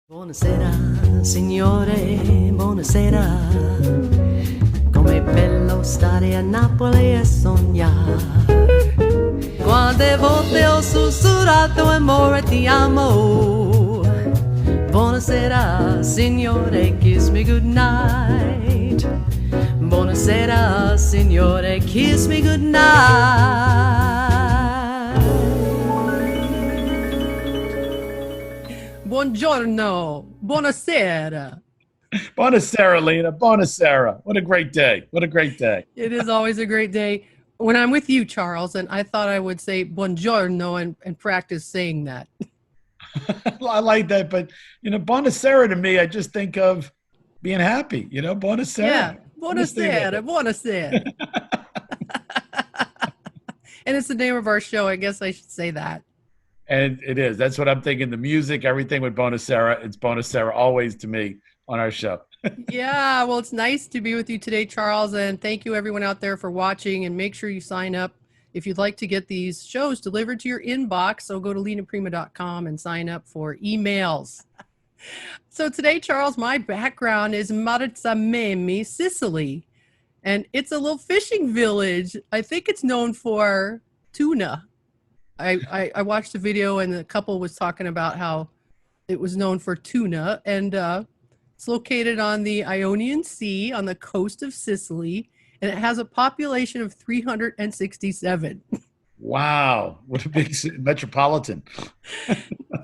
Buonasera, signore, buonasera. Com'è bello stare a Napoli e sognare. Quante volte ho sussurrato amore ti amo. Buonasera, signore, kiss me goodnight. Buonasera, signore, kiss me goodnight. Buongiorno, buonasera. Buona Sera, Lena. Buona Sera. What a great day. What a great day. It is always a great day when I'm with you, Charles, and I thought I would say buongiorno and practice saying that. I like that, but Buona Sera to me, I just think of being happy. Buona Sera. Yeah, buonasera, buonasera. And it's the name of our show. I guess I should say that. And it is. That's what I'm thinking. The music, everything with Buona Sera. It's Buona Sera always to me on our show. Yeah, well, it's nice to be with you today, Charles, and thank you everyone out there for watching, and make sure you sign up if you'd like to get these shows delivered to your inbox. So go to lenaprima.com and sign up for emails. So today, Charles, my background is Marzamemi, Sicily, and it's a little fishing village. I think it's known for tuna. I watched a video and the couple was talking about how it was known for tuna, and it's located on the Ionian Sea on the coast of Sicily, and it has a population of 367. Wow. What a big metropolitan.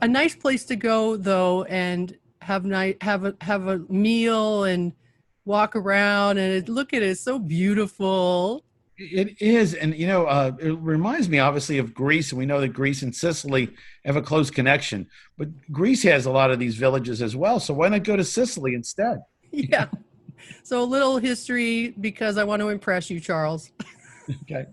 A nice place to go, though, and have a meal and walk around, and look at it, it's so beautiful. It is. And, it reminds me obviously of Greece. And we know that Greece and Sicily have a close connection. But Greece has a lot of these villages as well. So why not go to Sicily instead? Yeah. So a little history because I want to impress you, Charles. Okay.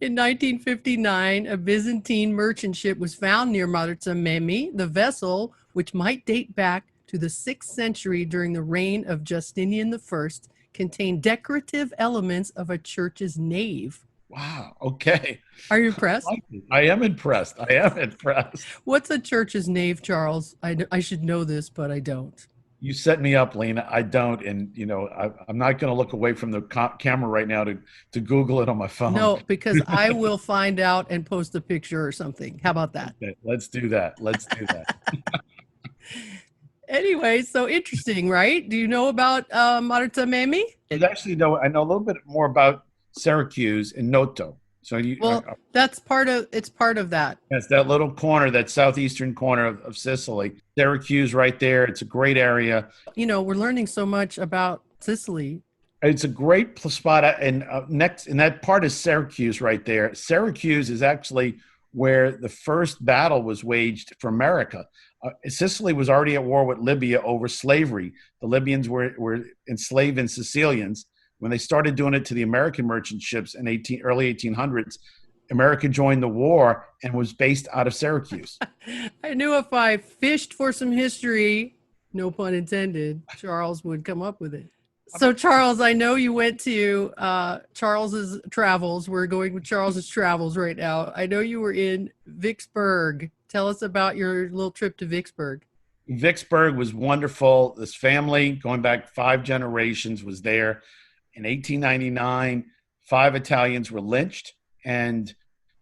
In 1959, a Byzantine merchant ship was found near Marzamemi. The vessel, which might date back to the 6th century during the reign of Justinian I, contained decorative elements of a church's nave. Wow. Okay. Are you impressed? I am impressed. I am impressed. What's a church's nave, Charles? I should know this, but I don't. You set me up, Lena. I don't. And, I'm not going to look away from the camera right now to Google it on my phone. No, because I will find out and post a picture or something. How about that? Okay, let's do that. Let's do that. Anyway, so interesting, right? Do you know about Marzamemi? I know a little bit more about Syracuse and Noto. So that's part of that. Yes, that little corner, that southeastern corner of Sicily. Syracuse right there. It's a great area. We're learning so much about Sicily. It's a great spot. And next, and that part is Syracuse right there. Syracuse is actually where the first battle was waged for America. Sicily was already at war with Libya over slavery. The Libyans were enslaving Sicilians. When they started doing it to the American merchant ships in early 1800s, America joined the war and was based out of Syracuse. I knew if I fished for some history, no pun intended, Charles would come up with it. So, Charles, I know you went to Charles's travels. We're going with Charles's travels right now. I know you were in Vicksburg. Tell us about your little trip to Vicksburg. Vicksburg was wonderful. This family, going back 5 generations, was there. In 1899, 5 Italians were lynched, and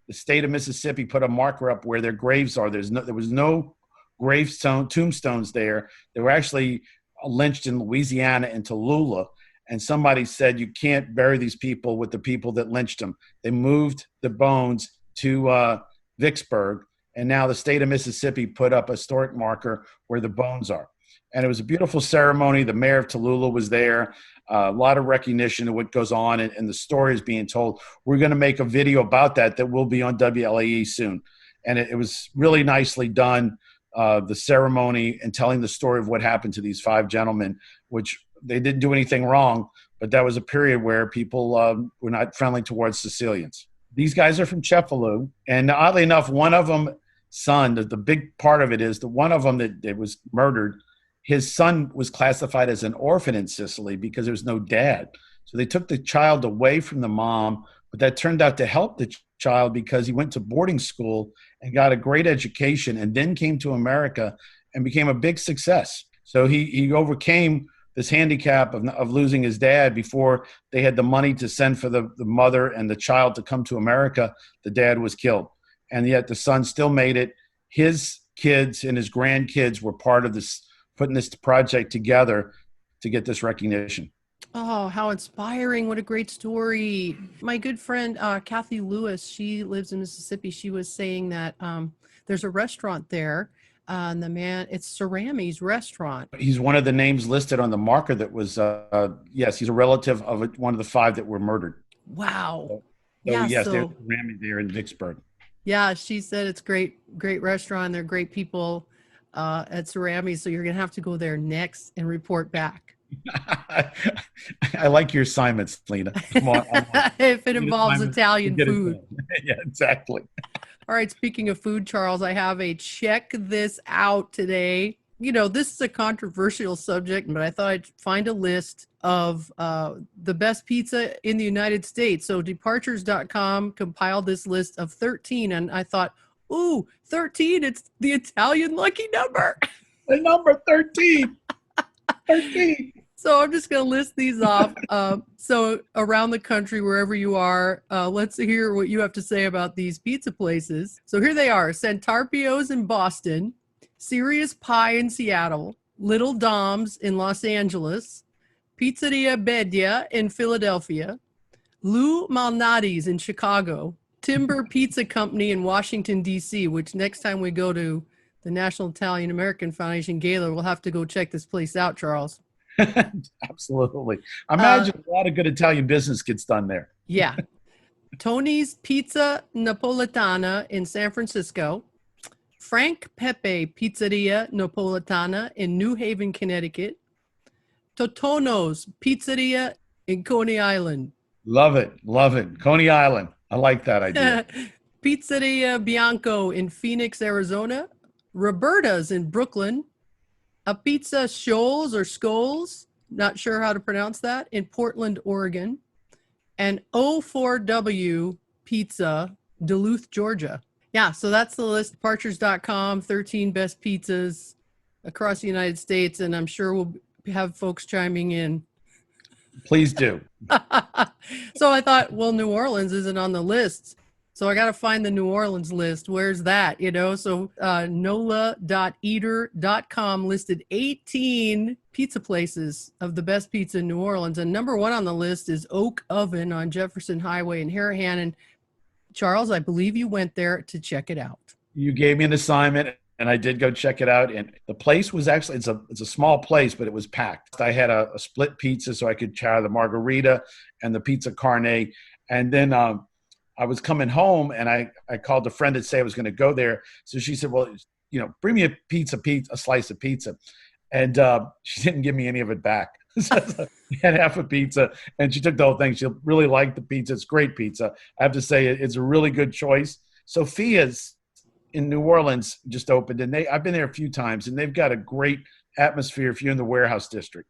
the state of Mississippi put a marker up where their graves are. There was no tombstones there. They were actually lynched in Louisiana and Tallulah, and somebody said you can't bury these people with the people that lynched them. They moved the bones to Vicksburg, and now the state of Mississippi put up a historic marker where the bones are. And it was a beautiful ceremony. The mayor of Tallulah was there. A lot of recognition of what goes on, and the story is being told. We're going to make a video about that will be on WLAE soon. And it was really nicely done, the ceremony and telling the story of what happened to these 5 gentlemen, which they didn't do anything wrong, but that was a period where people were not friendly towards Sicilians. These guys are from Cefalù, and oddly enough, one of them son, the big part of it is the one of them that was murdered, his son was classified as an orphan in Sicily because there was no dad. So they took the child away from the mom, but that turned out to help the child because he went to boarding school and got a great education and then came to America and became a big success. So he overcame this handicap of losing his dad before they had the money to send for the mother and the child to come to America. The dad was killed. And yet the son still made it. His kids and his grandkids were part of this, putting this project together to get this recognition. Oh, how inspiring. What a great story. My good friend, Kathy Lewis, she lives in Mississippi. She was saying that there's a restaurant there. And it's Cerami's restaurant. He's one of the names listed on the marker that was, yes, he's a relative of one of the 5 that were murdered. Wow. So Yeah, yes, there's Cerami there in Vicksburg. Yeah, she said it's great restaurant. They're great people at Cerami. So you're going to have to go there next and report back. I like your assignments, Lena. Come on. If it involves Italian food. Yeah, exactly. All right, speaking of food, Charles, I have a check this out today. You know, this is a controversial subject, but I thought I'd find a list of the best pizza in the United States. So departures.com compiled this list of 13, and I thought, ooh, 13, it's the Italian lucky number. The number 13. 13. So I'm just going to list these off. So around the country, wherever you are, let's hear what you have to say about these pizza places. So here they are: Santarpio's in Boston, Serious Pie in Seattle, Little Dom's in Los Angeles, Pizzeria Bedia in Philadelphia, Lou Malnati's in Chicago, Timber Pizza Company in Washington, D.C., which next time we go to the National Italian American Foundation Gala, we'll have to go check this place out, Charles. Absolutely. I imagine a lot of good Italian business gets done there. Yeah. Tony's Pizza Napoletana in San Francisco, Frank Pepe Pizzeria Napoletana in New Haven, Connecticut, Totono's Pizzeria in Coney Island. Love it. Love it. Coney Island. I like that idea. Pizzeria Bianco in Phoenix, Arizona, Roberta's in Brooklyn, A Pizza Scholes or Scholes, not sure how to pronounce that, in Portland, Oregon, and O4W Pizza, Duluth, Georgia. Yeah, so that's the list, departures.com, 13 best pizzas across the United States, and I'm sure we'll have folks chiming in. Please do. So I thought, well, New Orleans isn't on the list. So I got to find the New Orleans list. Where's that? You know, so nola.eater.com listed 18 pizza places of the best pizza in New Orleans. And number 1 on the list is Oak Oven on Jefferson Highway in Harahan. And Charles, I believe you went there to check it out. You gave me an assignment, and I did go check it out. And the place was actually, it's a small place, but it was packed. I had a split pizza so I could try the margarita and the pizza carne. And then I was coming home, and I called a friend to say I was going to go there. So she said, well, you know, bring me a slice of pizza. And she didn't give me any of it back. So I had half a pizza, and she took the whole thing. She really liked the pizza. It's great pizza. I have to say it's a really good choice. Sophia's in New Orleans just opened, and I've been there a few times, and they've got a great atmosphere if you're in the warehouse district.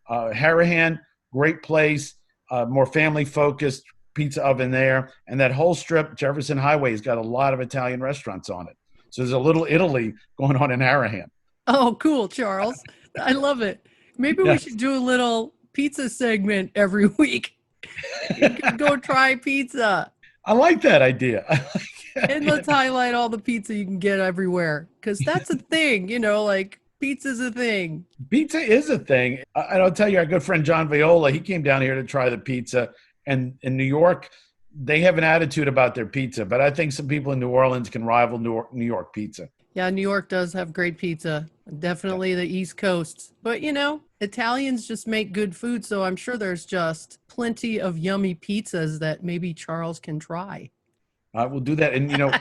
Harahan, great place, more family-focused, pizza oven there, and that whole strip, Jefferson Highway, has got a lot of Italian restaurants on it. So there's a little Italy going on in Harahan. Oh, cool, Charles. I love it. Maybe we should do a little pizza segment every week. You can go try pizza. I like that idea. And let's highlight all the pizza you can get everywhere, because that's a thing, you know, like pizza's a thing. Pizza is a thing. I'll tell you, our good friend John Viola, he came down here to try the pizza. And in New York, they have an attitude about their pizza, but I think some people in New Orleans can rival New York pizza. Yeah, New York does have great pizza. Definitely the East Coast. But, you know, Italians just make good food, so I'm sure there's just plenty of yummy pizzas that maybe Charles can try. We'll do that. And, you know,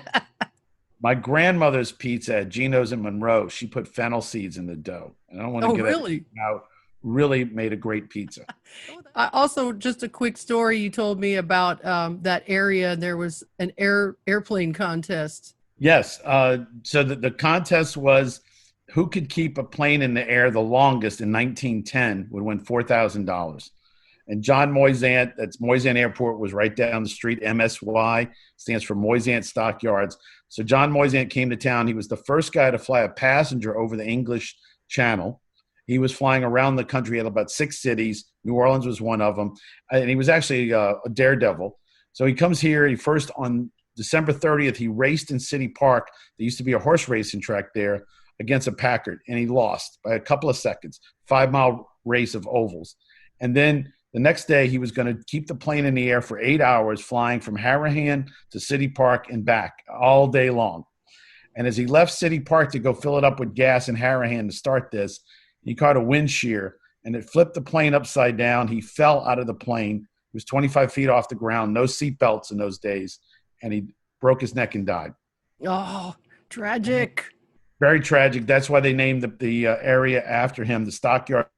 my grandmother's pizza at Gino's in Monroe, she put fennel seeds in the dough. And I don't want to get it out. Really made a great pizza. Also, just a quick story you told me about that area. There was an airplane contest. Yes. So the contest was who could keep a plane in the air the longest in 1910 would win $4,000. And John Moisant, that's Moisant Airport, was right down the street. MSY stands for Moisant Stockyards. So John Moisant came to town. He was the first guy to fly a passenger over the English Channel. He was flying around the country at about 6 cities. New Orleans was one of them. And he was actually a daredevil. So he comes here. He first, on December 30th, he raced in City Park. There used to be a horse racing track there against a Packard, and he lost by a couple of seconds, 5-mile race of ovals. And then the next day, he was going to keep the plane in the air for 8 hours, flying from Harahan to City Park and back all day long. And as he left City Park to go fill it up with gas in Harahan to start this, he caught a wind shear, and it flipped the plane upside down. He fell out of the plane. He was 25 feet off the ground, no seat belts in those days, and he broke his neck and died. Oh, tragic. Very tragic. That's why they named the area after him. The stockyards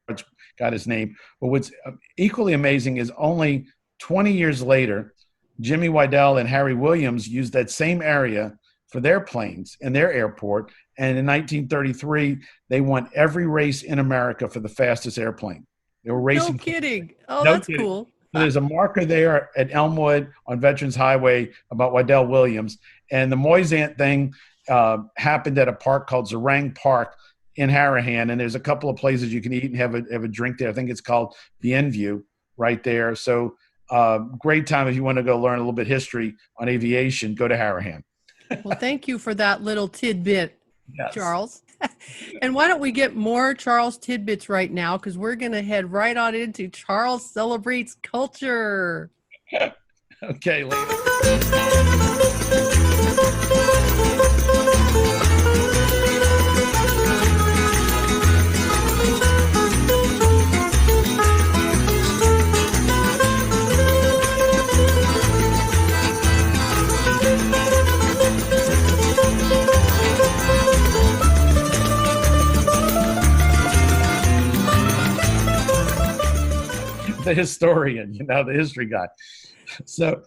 got his name. But what's equally amazing is only 20 years later, Jimmy Wydell and Harry Williams used that same area for their planes and their airport. And in 1933, they won every race in America for the fastest airplane. They were racing. No kidding. Oh, No that's kidding. cool. So there's a marker there at Elmwood on Veterans Highway about Wydell Williams. And the Moisant thing happened at a park called Zerang Park in Harahan. And there's a couple of places you can eat and have a drink there. I think it's called the Enview right there. So great time if you want to go learn a little bit history on aviation, go to Harahan. Well, thank you for that little tidbit, Yes. Charles. And why don't we get more Charles tidbits right now, because we're going to head right on into Charles Celebrates Culture. Okay, Lena. The historian, the history guy. So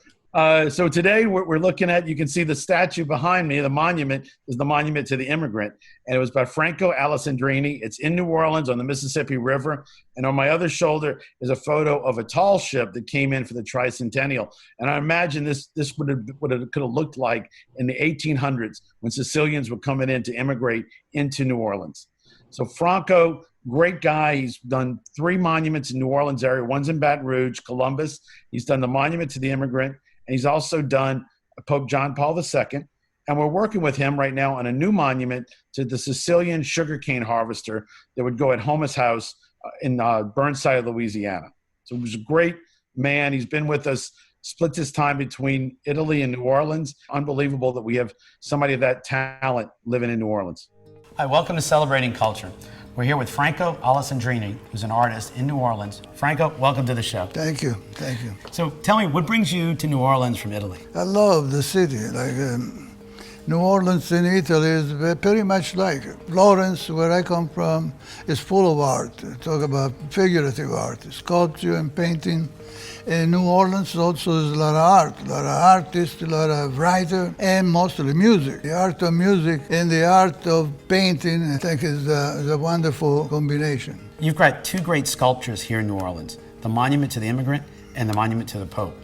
today we're looking at, you can see the statue behind me, the monument is the monument to the immigrant, and it was by Franco Alessandrini. It's in New Orleans on the Mississippi River, and on my other shoulder is a photo of a tall ship that came in for the tricentennial. And I imagine this would have could have looked like in the 1800s when Sicilians were coming in to immigrate into New Orleans. So Franco, great guy. He's done 3 monuments in New Orleans area. One's in Baton Rouge, Columbus. He's done the monument to the immigrant, and he's also done Pope John Paul II. And we're working with him right now on a new monument to the Sicilian sugarcane harvester that would go at Homer's house in Burnside, Louisiana. So he was a great man. He's been with us, splits his time between Italy and New Orleans. Unbelievable that we have somebody of that talent living in New Orleans. Hi, welcome to Celebrating Culture. We're here with Franco Alessandrini, who's an artist in New Orleans. Franco, welcome to the show. Thank you, thank you. So tell me, what brings you to New Orleans from Italy? I love the city. New Orleans in Italy is pretty much like Florence, where I come from, is full of art. Talk about figurative art, sculpture and painting. In New Orleans also is a lot of art, a lot of artists, a lot of writers, and mostly music. The art of music and the art of painting, I think, is a wonderful combination. You've got 2 great sculptures here in New Orleans, the Monument to the Immigrant and the Monument to the Pope.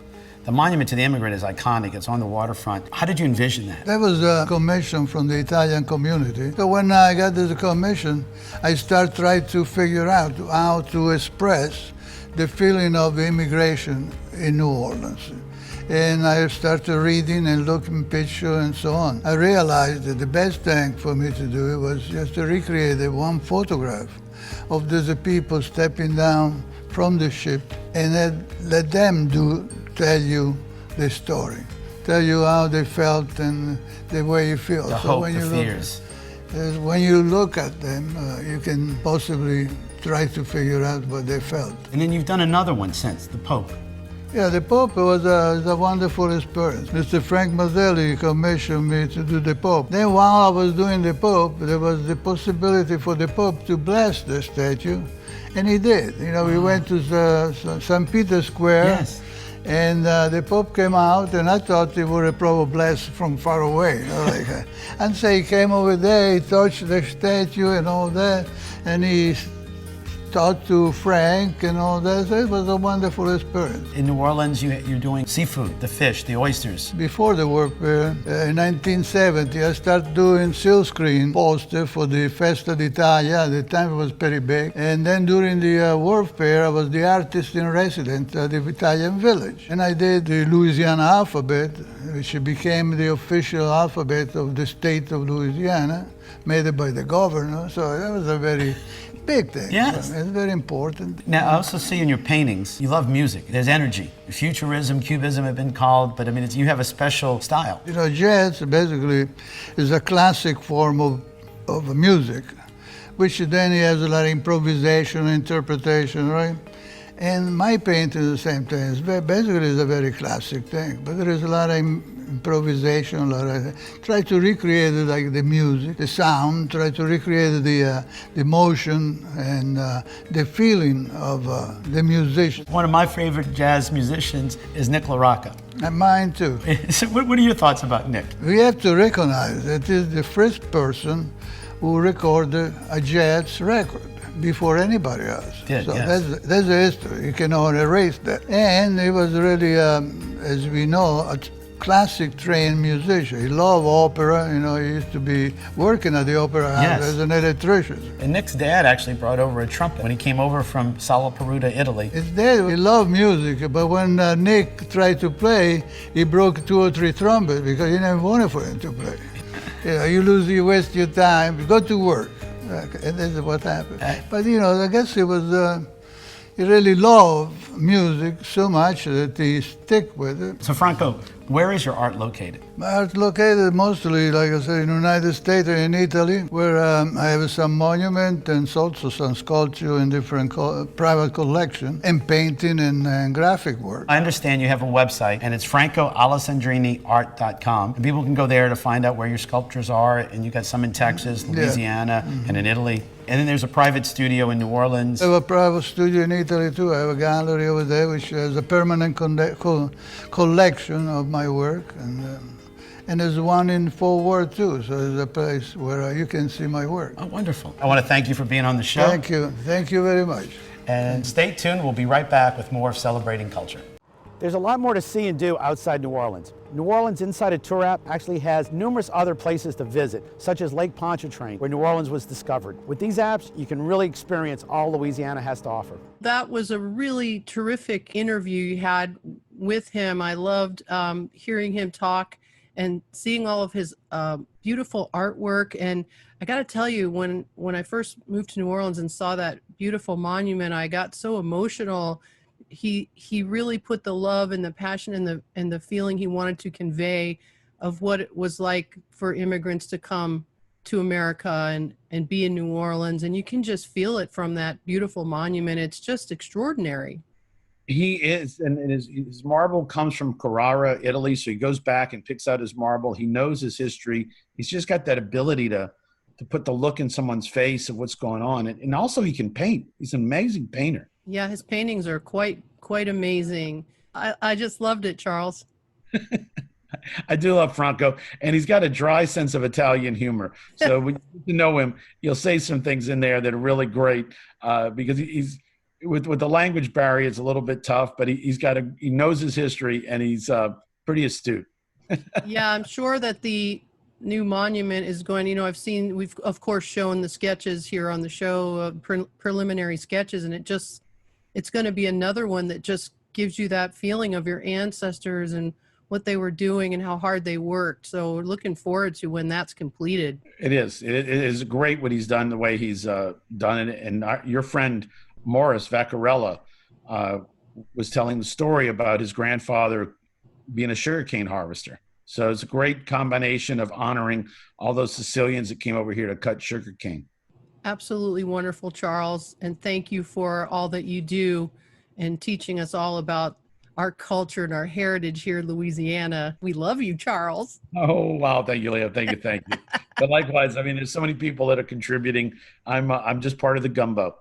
The Monument to the Immigrant is iconic. It's on the waterfront. How did you envision that? That was a commission from the Italian community. So when I got this commission, I started trying to figure out how to express the feeling of immigration in New Orleans. And I started reading and looking at pictures and so on. I realized that the best thing for me to do was just to recreate one photograph of these people stepping down from the ship and let them tell you the story, tell you how they felt and the way you feel. The hope, the fears. When you look at them, you can possibly try to figure out what they felt. And then you've done another one since, the Pope. Yeah, the Pope was a wonderful experience. Mr. Frank Mazzelli commissioned me to do the Pope. Then while I was doing the Pope, there was the possibility for the Pope to bless the statue, and he did. We went to St. Peter's Square, yes. And the Pope came out, and I thought he would probably bless from far away. And so he came over there, he touched the statue and all that, and he talked to Frank and all that. So it was a wonderful experience. In New Orleans, you're doing seafood, the fish, the oysters. Before the work fair, in 1970, I started doing silkscreen poster for the Festa d'Italia. At the time, it was pretty big. And then during the work fair, I was the artist in residence at the Italian village. And I did the Louisiana alphabet, which became the official alphabet of the state of Louisiana, made by the governor. So that was a very big thing. Yes. It's very important. Now, I also see in your paintings, you love music. There's energy. Futurism, cubism have been called, but I mean, you have a special style. You know, jazz basically is a classic form of music, which then has a lot of improvisation, interpretation, right? And my painting is the same thing. Basically, it's a very classic thing, but there is a lot of improvisation, a lot of try to recreate it, like the music, the sound, try to recreate the emotion and the feeling of the musician. One of my favorite jazz musicians is Nick LaRocca. And mine too. So what are your thoughts about Nick? We have to recognize that he's the first person who recorded a jazz record before anybody else. Did, so yes. that's the history. You cannot erase that. And he was really, as we know, a classic trained musician. He loved opera. You know, he used to be working at the opera house Yes. as an electrician. And Nick's dad actually brought over a trumpet when he came over from Sala Peruta, Italy. His dad, he loved music, but when Nick tried to play, he broke 2 or 3 trumpets because he never wanted for him to play. You know, you waste your time, you go to work. And this is what happened. But you know, I guess he really loved music so much that he stick with it. So Franco, where is your art located? My art located mostly, like I said, in the United States and in Italy, where I have some monument and also some sculpture in different private collection, and painting and graphic work. I understand you have a website, and it's francoalessandriniart.com. And people can go there to find out where your sculptures are, and you got some in Texas, Louisiana, and in Italy. And then there's a private studio in New Orleans. I have a private studio in Italy too. I have a gallery over there which has a permanent collection of my work, and there's one in Fort Worth too. So there's a place where you can see my work. Oh, wonderful. I want to thank you for being on the show. Thank you very much. And stay tuned, we'll be right back with more of Celebrating Culture. There's a lot more to see and do outside New Orleans. New Orleans Inside a Tour app actually has numerous other places to visit, such as Lake Pontchartrain, where New Orleans was discovered. With these apps, you can really experience all Louisiana has to offer. That was a really terrific interview you had with him. I loved hearing him talk and seeing all of his beautiful artwork. And I got to tell you, when I first moved to New Orleans and saw that beautiful monument, I got so emotional. He really put the love and the passion and the feeling he wanted to convey of what it was like for immigrants to come to America and be in New Orleans. And you can just feel it from that beautiful monument. It's just extraordinary. He is, and his marble comes from Carrara, Italy. So he goes back and picks out his marble. He knows his history. He's just got that ability to put the look in someone's face of what's going on. And also he can paint. He's an amazing painter. Yeah, his paintings are quite amazing. I just loved it, Charles. I do love Franco, and he's got a dry sense of Italian humor. So when you know him, you'll say some things in there that are really great because he's with the language barrier. It's a little bit tough, but he knows his history, and he's pretty astute. Yeah, I'm sure that the new monument is going, we've of course shown the sketches here on the show, preliminary sketches, and it's going to be another one that just gives you that feeling of your ancestors and what they were doing and how hard they worked. So we're looking forward to when that's completed. It is. It is great what he's done, the way he's done it. And your friend Morris Vaccarella was telling the story about his grandfather being a sugarcane harvester. So it's a great combination of honoring all those Sicilians that came over here to cut sugarcane. Absolutely wonderful, Charles. And thank you for all that you do and teaching us all about our culture and our heritage here in Louisiana. We love you, Charles. Oh, wow. Thank you, Leo. Thank you. But likewise, I mean, there's so many people that are contributing. I'm just part of the gumbo,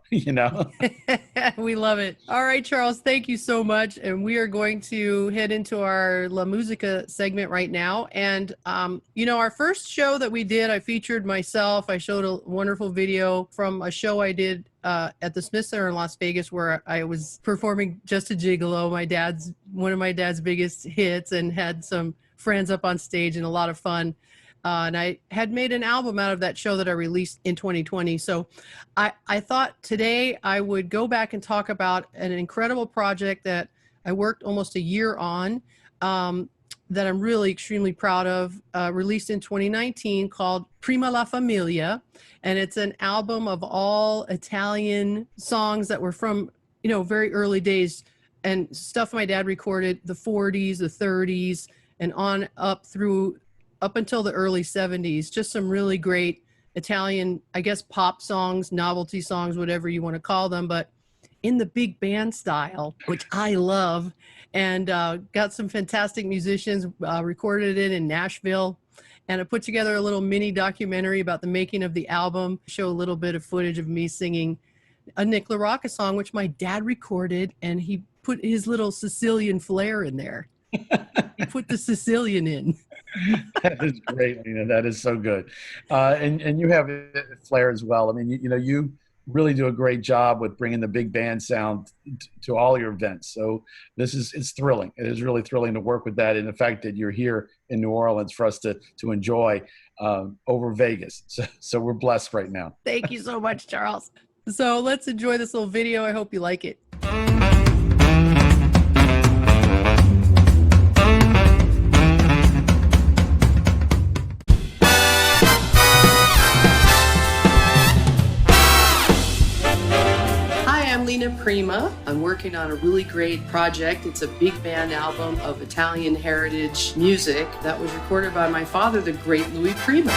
We love it. All right, Charles, thank you so much. And we are going to head into our La Musica segment right now. And, our first show that we did, I featured myself. I showed a wonderful video from a show I did at the Smith Center in Las Vegas, where I was performing Just a Gigolo, one of my dad's biggest hits, and had some friends up on stage and a lot of fun. And I had made an album out of that show that I released in 2020. So I thought today I would go back and talk about an incredible project that I worked almost a year on, that I'm really extremely proud of, released in 2019, called Prima La Famiglia. And it's an album of all Italian songs that were from, very early days, and stuff my dad recorded the 40s, the 30s, and on up until the early 70s. Just some really great Italian, I guess, pop songs, novelty songs, whatever you want to call them, but in the big band style, which I love, and got some fantastic musicians, recorded it in Nashville. And I put together a little mini documentary about the making of the album, show a little bit of footage of me singing a Nick LaRocca song, which my dad recorded, and he put his little Sicilian flair in there. He put the Sicilian in. That is great, Lena. That is so good. And you have flair as well. I mean, you really do a great job with bringing the big band sound to all your events. So it's thrilling. It is really thrilling to work with that. And the fact that you're here in New Orleans for us to enjoy over Vegas. So we're blessed right now. Thank you so much, Charles. So let's enjoy this little video. I hope you like it. Lena Prima. I'm working on a really great project. It's a big band album of Italian heritage music that was recorded by my father, the great Louis Prima.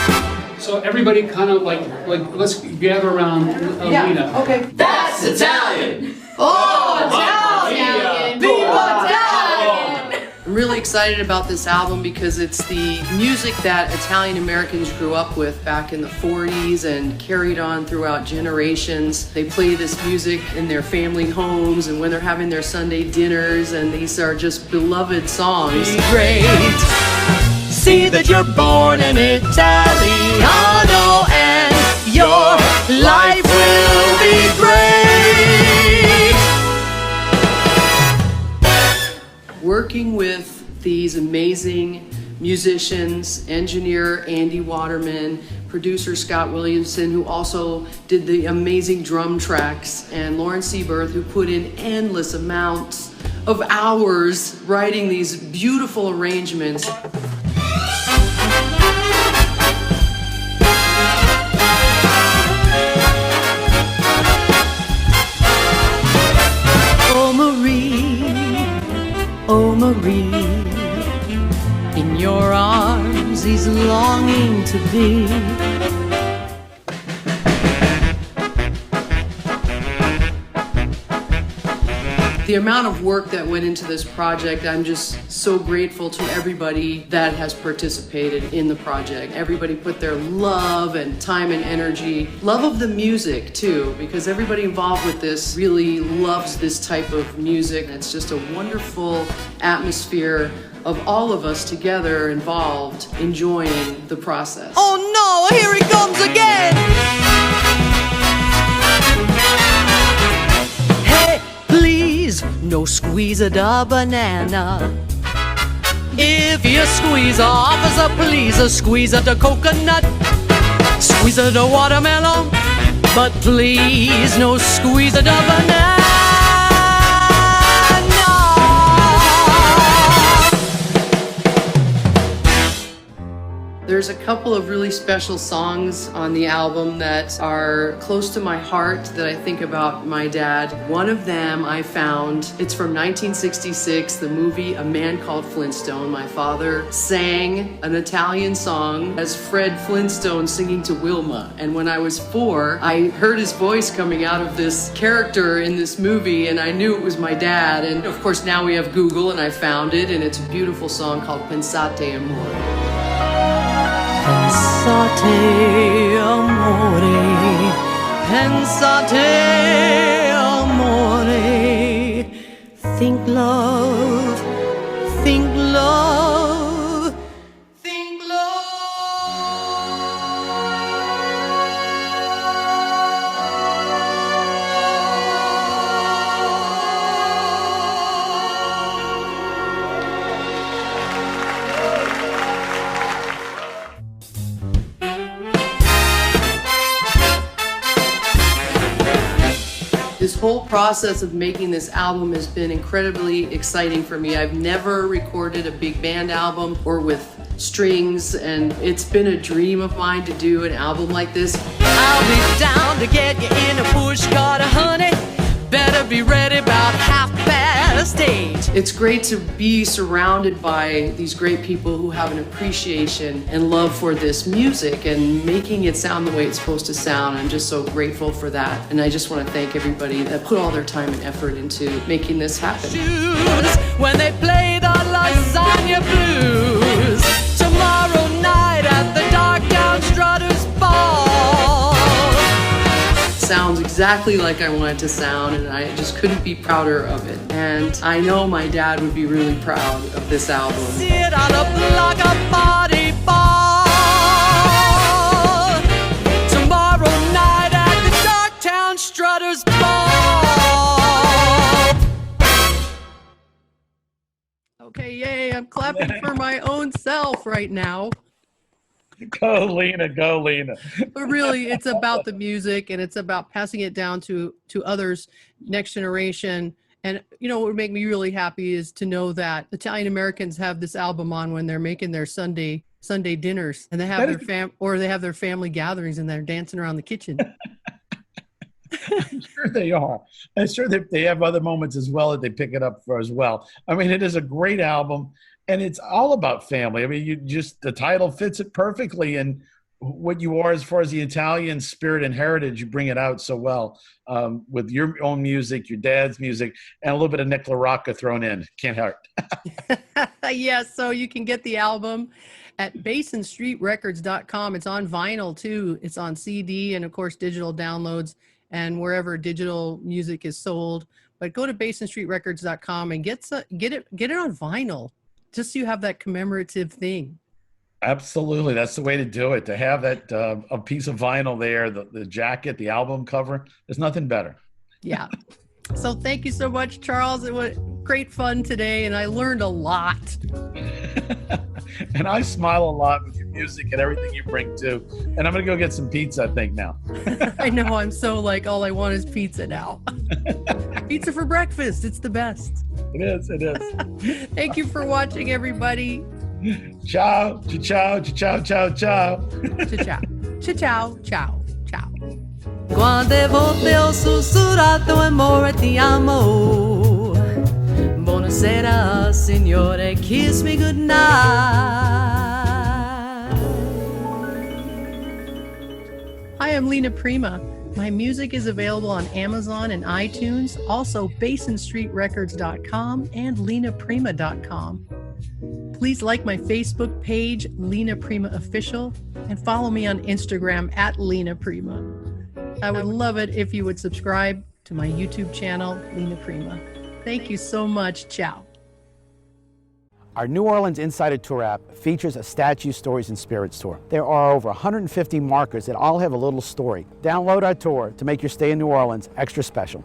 So everybody kind of like let's gather around Lena. Okay. That's Italian! Oh, Italian! Viva Italian! I'm really excited about this album because it's the music that Italian Americans grew up with back in the 40s and carried on throughout generations. They play this music in their family homes and when they're having their Sunday dinners, and these are just beloved songs. Be great. See that you're born in Italiano and your life will be great. Working with these amazing musicians, engineer Andy Waterman, producer Scott Williamson, who also did the amazing drum tracks, and Lauren Seaberth, who put in endless amounts of hours writing these beautiful arrangements. Oh Marie, in your arms he's longing to be. The amount of work that went into this project, I'm just so grateful to everybody that has participated in the project. Everybody put their love and time and energy, love of the music too, because everybody involved with this really loves this type of music. It's just a wonderful atmosphere of all of us together involved, enjoying the process. Oh no, here he comes again! Hey, please, no squeeze a da banana. If you squeeze a officer, please squeeze a da coconut. Squeeze a da watermelon, but please no squeeze a da banana. There's a couple of really special songs on the album that are close to my heart that I think about my dad. One of them I found, it's from 1966, the movie A Man Called Flintstone. My father sang an Italian song as Fred Flintstone singing to Wilma. And when I was 4, I heard his voice coming out of this character in this movie, and I knew it was my dad. And of course now we have Google, and I found it, and it's a beautiful song called Pensate Amore. Pensate amore, pensate amore. Think love, think love, think love. This whole process of making this album has been incredibly exciting for me. I've never recorded a big band album or with strings, and it's been a dream of mine to do an album like this. I'll be down to get you in a pushcart, honey. Better be ready about 8:30. It's great to be surrounded by these great people who have an appreciation and love for this music and making it sound the way it's supposed to sound. I'm just so grateful for that. And I just want to thank everybody that put all their time and effort into making this happen. Shoes when they play the lasagna blues. Tomorrow night at the Darktown Strutters Ball. Sounds exactly like I want it to sound, and I just couldn't be prouder of it. And I know my dad would be really proud of this album. Sit on a block of party ball. Tomorrow night at the Darktown Strutters Ball. Okay, yay, I'm clapping for my own self right now. Go, Lena. Go, Lena. But really, it's about the music, and it's about passing it down to others, next generation. And you know what would make me really happy is to know that Italian Americans have this album on when they're making their Sunday dinners, and they have their family gatherings, and they're dancing around the kitchen. I'm sure they are. I'm sure that they have other moments as well that they pick it up for as well. I mean, it is a great album, and it's all about family. I mean, the title fits it perfectly, and what you are as far as the Italian spirit and heritage, you bring it out so well with your own music, your dad's music, and a little bit of Nick LaRocca thrown in. Can't hurt. Yes, so you can get the album at BasonStreetRecords.com. It's on vinyl too. It's on CD and of course digital downloads and wherever digital music is sold. But go to BasonStreetRecords.com and get it on vinyl, just so you have that commemorative thing. Absolutely. That's the way to do it. To have that a piece of vinyl there, the jacket, the album cover, there's nothing better. Yeah. So thank you so much, Charles. It was great fun today, and I learned a lot. And I smile a lot with your music and everything you bring too. And I'm going to go get some pizza, I think, now. I know. I'm so like, all I want is pizza now. Pizza for breakfast. It's the best. It is. It is. Thank you for watching, everybody. Ciao, ciao, ciao, ciao, ciao. Ciao, ciao, ciao, ciao. Quante volte ho sussurrato amore ti amo. Buona sera, signore, kiss me goodnight. Hi, I'm Lena Prima. My music is available on Amazon and iTunes, also BasonStreetRecords.com and LenaPrima.com. Please like my Facebook page, Lena Prima Official, and follow me on Instagram at Lena Prima. I would love it if you would subscribe to my YouTube channel, Lena Prima. Thank you so much. Ciao. Our New Orleans Insider Tour app features a Statue Stories and Spirits tour. There are over 150 markers that all have a little story. Download our tour to make your stay in New Orleans extra special.